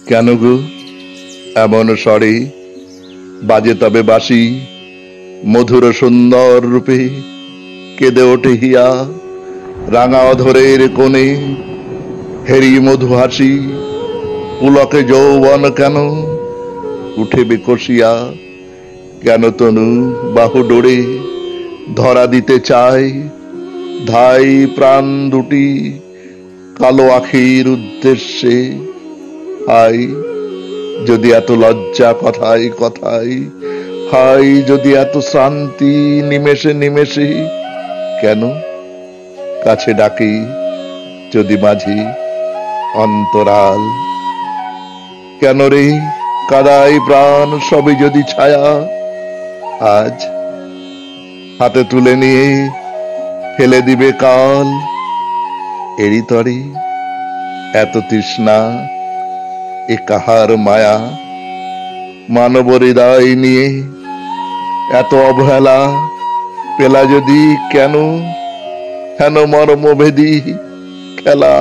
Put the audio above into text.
কেন গো এমন স্বরে বাজে তবে বাঁশি, মধুর সুন্দর রূপে কেঁদে ওঠে হিয়া, রাঙা অধরের কোণে হেরি মধু হাসি, পুলকে যৌবন কেন উঠে বিকশিয়া, কেন তনু বাহু ডোরে ধরা দিতে চায়, ধাই প্রাণ দুটি কালো আখির উদ্দেশ্যে। হাই যদি এত লজ্জা কথায় কথায়, হাই যদি এত শান্তি নিমেষে নিমেষে, কেন কাছে ডাকি যদি মাঝি অন্তরাল, কেন রে কাদাই প্রাণ সবই যদি ছায়া, আজ হাতে তুলে নিয়ে ফেলে দিবে কাল, এরই তরে এত তৃষ্ণা এ কাহার মায়া, মানব হৃদয় নিয়ে এত অবহেলা, পেলা যদি কেন হেন মর্মভেদী খেলা।